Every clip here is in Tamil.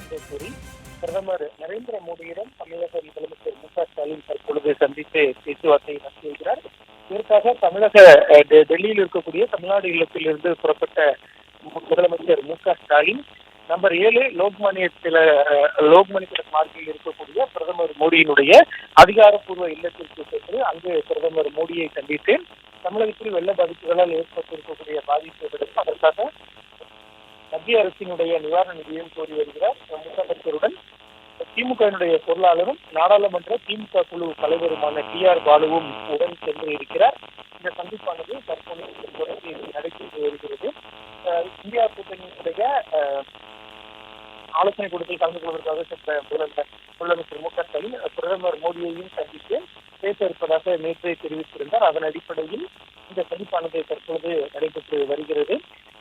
என்று கூறி பிரதமர் நரேந்திர மோடியிடம் தமிழக முதலமைச்சர் மு.க.ஸ்டாலின் தற்பொழுது சந்தித்து பேச்சுவார்த்தை நடத்தி வருகிறார். இதற்காக டெல்லியில் இருக்கக்கூடிய தமிழ்நாடு இல்லத்திலிருந்து புறப்பட்ட முதலமைச்சர் மு.க.ஸ்டாலின் நம்பர் 7 லோக்மானிய திலக் மார்க்கில் இருக்கக்கூடிய பிரதமர் மோடியினுடைய அதிகாரப்பூர்வ இல்லத்திற்கு சென்று அங்கு பிரதமர் மோடியை சந்தித்து தமிழகத்தில் வெள்ள பாதிப்புகளால் ஏற்பட்டிருக்கக்கூடிய பாதிப்புகளுக்கு அதற்காக மத்திய அரசினுடைய நிவாரண நிதியம் கோரி வருகிறார். முதலமைச்சருடன் திமுகவினுடைய பொருளாளரும் நாடாளுமன்ற திமுக குழு தலைவருமான டி.ஆர். பாலுவும் உடன் சென்று இருக்கிறார். இந்த சந்திப்பானது தற்போது நடைபெற்று வருகிறது. இந்தியா கூட்டணியினுடைய ஆலோசனை கூட்டத்தில் கலந்து கொள்வதற்காக சென்ற முதலமைச்சர் மு.க.ஸ்டாலின் பிரதமர் மோடியையும் சந்தித்து பேச இருப்பதாக நேற்றே தெரிவித்திருந்தார். அதன் அடிப்படையில் இந்த சந்திப்பானது தற்போது நடைபெற்று வருகிறது.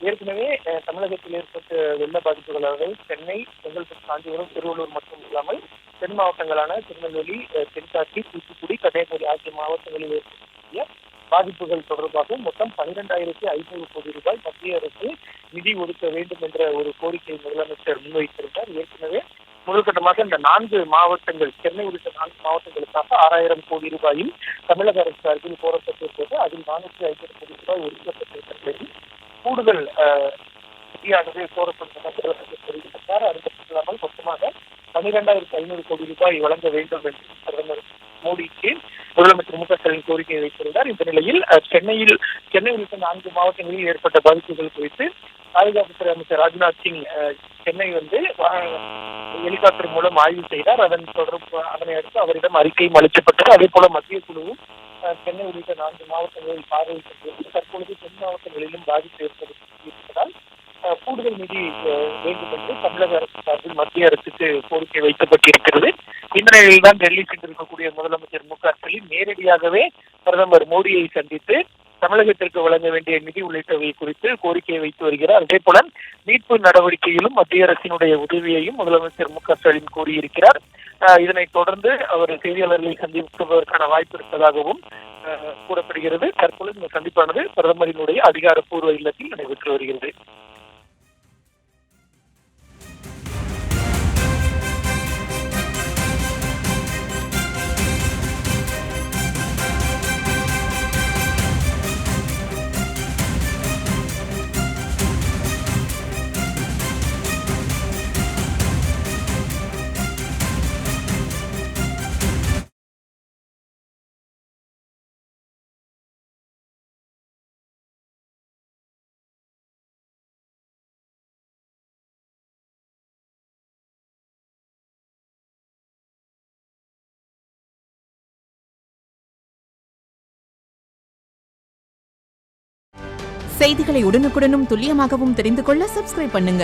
ஏற்கனவே தமிழகத்தில் ஏற்பட்ட வெள்ள பாதிப்புகளாக சென்னை, செங்கல்பட்டு, காஞ்சிபுரம், திருவள்ளூர் மட்டும் இல்லாமல் தென் மாவட்டங்களான திருநெல்வேலி, தென்காசி, தூத்துக்குடி, கன்னியாகுமரி ஆகிய மாவட்டங்களில் ஏற்படக்கூடிய பாதிப்புகள் தொடர்பாக மொத்தம் 12,500 கோடி ரூபாய் மத்திய அரசு நிதி ஒதுக்க வேண்டும் என்ற ஒரு கோரிக்கை முதலமைச்சர் முன்வைத்திருந்தார். ஏற்கனவே முதற்கட்டமாக இந்த 4 மாவட்டங்கள், சென்னை உள்ளிட்ட 4 மாவட்டங்களுக்காக 6,000 கோடி ரூபாயில் தமிழக அரசு சார்பில் கோரப்பட்டிருப்பது. அதில் 450 கோடி ரூபாய் ஒதுக்கப்பட்டிருக்கிறது. கூடுதல் நிதியானது கோரப்பட்டதாக தெரிவித்தார். அது மட்டும் இல்லாமல் மொத்தமாக 12,500 கோடி ரூபாய் வழங்க வேண்டும் என்று பிரதமர் மோடிக்கு முதலமைச்சர் மு.க.ஸ்டாலின் கோரிக்கை வைத்திருந்தார். இந்த நிலையில் சென்னை உள்ளிட்ட 4 மாவட்டங்களில் ஏற்பட்ட பாதிப்புகள் குறித்து பாதுகாப்புத்துறை அமைச்சர் ராஜ்நாத் சிங் சென்னை ஹெலிகாப்டர் மூலம் ஆய்வு செய்தார். அதனை அடுத்து அவரிடம் அறிக்கையும் அளிக்கப்பட்டது. அதே போல மத்திய குழுவும் சென்னை உள்ளிட்ட 4 மாவட்டங்களில் பார்வையிட்டு தற்பொழுது தென் மாவட்டங்களிலும் பாதிப்பு ஏற்பட்டிருப்பதால் கூடுதல் நிதி வேண்டும் என்று தமிழக அரசு சார்பில் மத்திய அரசுக்கு கோரிக்கை வைக்கப்பட்டிருக்கிறது. இந்த நிலையில் தான் டெல்லி சென்றிருக்கக்கூடிய முதலமைச்சர் மு.க.ஸ்டாலின் நேரடியாகவே பிரதமர் மோடியை சந்தித்து தமிழகத்திற்கு வழங்க வேண்டிய நிதி உள்ளிட்டவை குறித்து கோரிக்கையை வைத்து வருகிறார். அதே போல மீட்பு நடவடிக்கையிலும் மத்திய அரசினுடைய உதவியையும் முதலமைச்சர் மு.க.ஸ்டாலின் கூறியிருக்கிறார். இதனைத் தொடர்ந்து அவர் செய்தியாளர்களை சந்திப்பதற்கான வாய்ப்பு இருப்பதாகவும் கூறப்படுகிறது. தற்பொழுது இந்த சந்திப்பானது பிரதமரினுடைய அதிகாரப்பூர்வ இல்லத்தில் நடைபெற்று வருகிறது. செய்திகளை உடனுக்குடனும் துல்லியமாகவும் தெரிந்து கொள்ள சப்ஸ்கிரைப் பண்ணுங்க.